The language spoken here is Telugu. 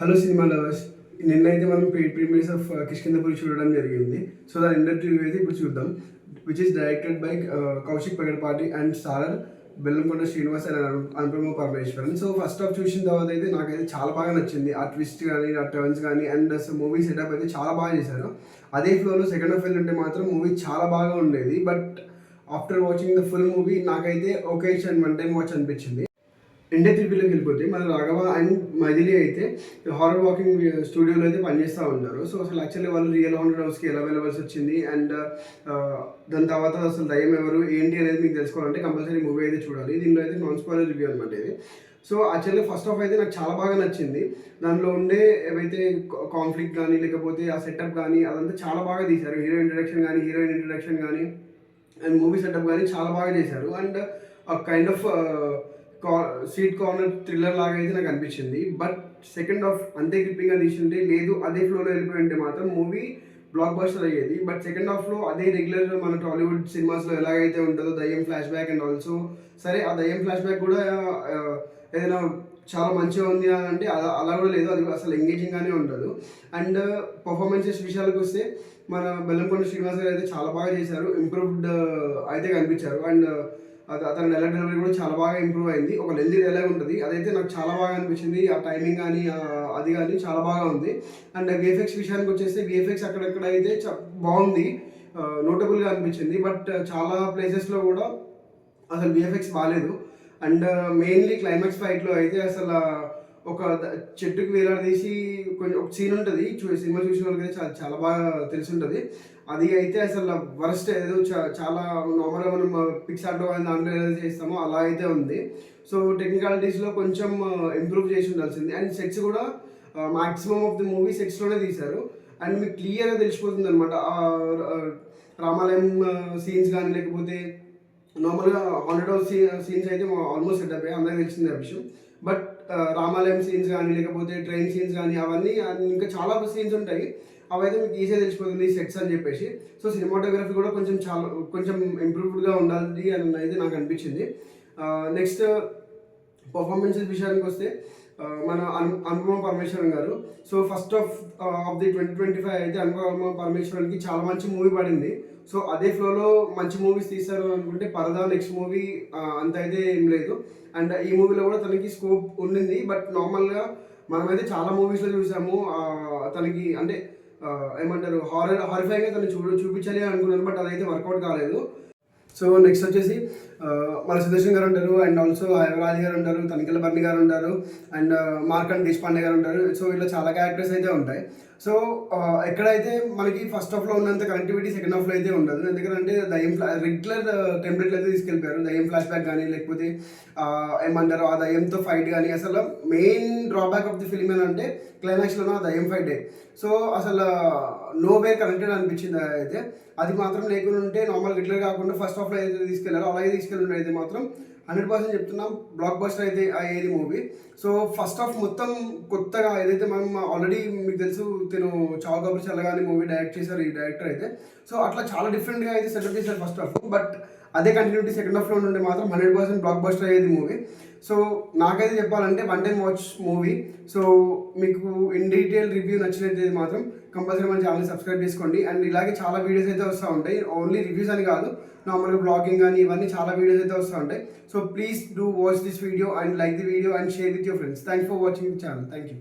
Hello cinema lovers. నిన్నైతే మనం పెయిడ్ ప్రీమియర్స్ ఆఫ్ కిష్కింధపురి చూడడం జరిగింది. సో దాని ఇండస్ట్రీ రివ్యూ అయితే ఇప్పుడు చూద్దాం. Which is directed by Kaushik Pagadapati and starrer Bellamkonda Srinivas and Anupama Parameswaran. So first half చూసిన తర్వాత అయితే నాకైతే చాలా బాగా నచ్చింది. ఆ ట్విస్ట్ కానీ, ఆ టర్న్స్ కానీ అండ్ అసలు మూవీ సెటప్ అయితే చాలా బాగా చేశారు. అదే ఫ్లోలో సెకండ్ హాఫ్ వెళ్ళుంటే మాత్రం మూవీ చాలా బాగా ఉండేది. But after watching the full movie నాకైతే ఓకే వన్ టైం వాచ్ అనిపించింది. ఇండియా త్రిపుల్లోకి వెళ్ళిపోతే మన రాఘవ అండ్ మైథిలి అయితే హారర్ వాకింగ్ స్టూడియోలో అయితే పనిచేస్తూ ఉంటారు. సో అసలు యాక్చువల్లీ వాళ్ళు రియల్ హాంటెడ్ హౌస్కి ఎలా వెళ్ళవలసి వచ్చింది అండ్ దాని తర్వాత అసలు దయ్యం ఎవరు ఏంటి అనేది మీకు తెలుసుకోవాలంటే కంపల్సరీ మూవీ అయితే చూడాలి. దీనిలో అయితే నాన్ స్పాయిలర్ రివ్యూ అనమాట ఇది. సో యాక్చువల్లీ ఫస్ట్ హాఫ్ అయితే నాకు చాలా బాగా నచ్చింది. దానిలో ఉండే ఏవైతే కాన్ఫ్లిక్ట్ కానీ లేకపోతే ఆ సెటప్ కానీ అదంతా చాలా బాగా తీశారు. హీరో ఇంట్రడక్షన్ కానీ, హీరోయిన్ ఇంట్రడక్షన్ కానీ అండ్ మూవీ సెటప్ కానీ చాలా బాగా చేశారు. And kind of sweet corner thriller లాగా అయితే నాకు అనిపించింది. బట్ సెకండ్ హాఫ్ అంతే గ్రిప్పింగ్గా తీసుంటే లేదు అదే ఫ్లోలో వెళ్ళిపోయి ఉంటే మాత్రం మూవీ బ్లాక్ బస్టర్ అయ్యేది. బట్ సెకండ్ హాఫ్లో అదే రెగ్యులర్ మన టాలీవుడ్ సినిమాస్లో ఎలాగైతే ఉంటుందో దయ్యం ఫ్లాష్ బ్యాక్ అండ్ ఆల్సో సరే ఆ దయ్యం ఫ్లాష్ బ్యాక్ కూడా ఏదైనా చాలా మంచిగా ఉంది అని అంటే అలా కూడా లేదు, అది అసలు ఎంగేజింగ్గానే ఉండదు. అండ్ పర్ఫార్మెన్సెస్ విషయాలకు వస్తే మన బెల్లంకొండ శ్రీనివాస్ గారు అయితే చాలా బాగా చేశారు. ఇంప్రూవ్డ్ అయితే కనిపించారు. అండ్ అతని డైలాగ్ డెలివరీ కూడా చాలా బాగా ఇంప్రూవ్ అయింది. ఒక లెంతీ డైలాగ్ ఉంటుంది, అదైతే నాకు చాలా బాగా అనిపించింది. ఆ టైమింగ్ కానీ అది కానీ చాలా బాగా ఉంది. అండ్ విఎఫ్ఎక్స్ విషయానికి వచ్చేస్తే విఎఫ్ఎక్స్ అక్కడక్కడ అయితే బాగుంది, నోటబుల్గా అనిపించింది. బట్ చాలా ప్లేసెస్లో కూడా అసలు విఎఫ్ఎక్స్ బాగాలేదు. అండ్ మెయిన్లీ క్లైమాక్స్ ఫైట్లో అయితే అసలు ఒక చెట్టుకి వేలాడదీసి కొంచెం ఒక సీన్ ఉంటుంది, సినిమా చూసిన వాళ్ళకి చాలా చాలా బాగా తెలిసి ఉంటుంది. అది అయితే అసలు వరస్ట్ ఏదో చాలా నార్మల్గా మనం పిక్సార్ట్లో దాంట్లో ఏదైతే చేస్తామో అలా అయితే ఉంది. సో టెక్నికాలిటీస్లో కొంచెం ఇంప్రూవ్ చేసి ఉండాల్సింది. అండ్ సెట్స్ కూడా మ్యాక్సిమం ఆఫ్ ది మూవీ సెట్స్లోనే తీశారు. అండ్ మీకు క్లియర్గా తెలిసిపోతుంది అనమాట. రామాలయం సీన్స్ కానీ లేకపోతే నార్మల్గా హాంటెడ్ హౌస్ సీన్స్ అయితే ఆల్మోస్ట్ సెటప్ అయ్యాయి, అందరికీ తెలిసిందే ఆ విషయం. బట్ రామాలయం సీన్స్ కానీ లేకపోతే ట్రైన్ సీన్స్ కానీ అవన్నీ ఇంకా చాలా సీన్స్ ఉంటాయి, అవైతే మీకు ఈజీగా తెలిసిపోతుంది సెట్స్ అని చెప్పేసి. సో సినిమాటోగ్రఫీ కూడా కొంచెం ఇంప్రూవ్డ్గా ఉండాలి అని అయితే నాకు అనిపించింది. నెక్స్ట్ పర్ఫార్మెన్సెస్ విషయానికి వస్తే మన అనుపమ పరమేశ్వరన్ గారు. సో ఫస్ట్ ఆఫ్ ది 2025 అయితే అనుపమ పరమేశ్వరన్కి చాలా మంచి మూవీ పడింది. సో అదే ఫ్లోలో మంచి మూవీస్ తీస్తారు అనుకుంటే పరదా నెక్స్ట్ మూవీ అంత అయితే ఏం లేదు. అండ్ ఈ మూవీలో కూడా తనకి స్కోప్ ఉండింది. బట్ నార్మల్గా మనమైతే చాలా మూవీస్లో చూసాము తనకి అంటే ఏమంటారు హారిఫైగా తను చూపించాలి అనుకున్నాను, బట్ అదైతే వర్కౌట్ కాలేదు. సో నెక్స్ట్ వచ్చేసి మన సుదర్శన్ గారు ఉంటారు అండ్ ఆల్సో రాజు గారు ఉంటారు, తనికెళ్ళ బర్ని గారు ఉంటారు అండ్ మార్కండ్ దేశపాండే గారు ఉంటారు. సో ఇలా చాలా క్యారెక్టర్స్ అయితే ఉంటాయి. సో ఎక్కడైతే మనకి ఫస్ట్ హాఫ్లో ఉన్నంత కనెక్టివిటీ సెకండ్ హాఫ్లో అయితే ఉండదు. ఎందుకంటే దయ్యం రెగ్యులర్ టెంప్లెట్లు అయితే తీసుకెళ్ళిపోయారు. దయ్యం ఫ్లాష్ బ్యాక్ కానీ లేకపోతే ఏమంటారు ఆ దయ్యంతో ఫైట్ కానీ అసలు main drawback of the film ఏంటంటే క్లైమాక్స్లోనే ఆ దయ్యం ఫైటే. సో అసలు నో వే కనెక్టెడ్ అనిపించింది. అయితే అది మాత్రం లేకుండా ఉంటే నార్మల్ రెగ్యులర్ కాకుండా ఫస్ట్ హాఫ్లో ఏదైతే తీసుకెళ్లారో అలాగే తీసుకెళ్ళి అయితే మాత్రం 100% చెప్తున్నాం బ్లాక్ బస్టర్ అయితే అయ్యేది మూవీ. సో ఫస్ట్ హాఫ్ మొత్తం కొత్తగా ఏదైతే మనం ఆల్రెడీ మీకు తెలుసు తిను చావు కబుర్ చల్లగానే మూవీ డైరెక్ట్ చేశారు ఈ డైరెక్టర్ అయితే. సో అట్లా చాలా డిఫరెంట్గా అయితే సెటప్ చేశారు ఫస్ట్ హాఫ్. బట్ అదే కంటిన్యూటీ సెకండ్ హాఫ్లో ఉండే మాత్రం 100% బ్లాక్ బస్టర్ అయ్యేది మూవీ. సో నాకైతే చెప్పాలంటే one time watch movie. So మీకు ఇన్ డీటెయిల్ రివ్యూ నచ్చినట్టు మాత్రం కంపల్సరీ మన ఛానల్ సబ్స్క్రైబ్ చేసుకోండి. అండ్ ఇలాగే చాలా వీడియోస్ అయితే వస్తూ ఉంటాయి, ఓన్లీ రివ్యూస్ అని కాదు, నార్మల్గా బ్లాగింగ్ కానీ ఇవన్నీ చాలా వీడియోస్ అయితే వస్తూ ఉంటాయి. So please do watch this video and like the video and share with your friends. Thanks for watching the channel. Thank you.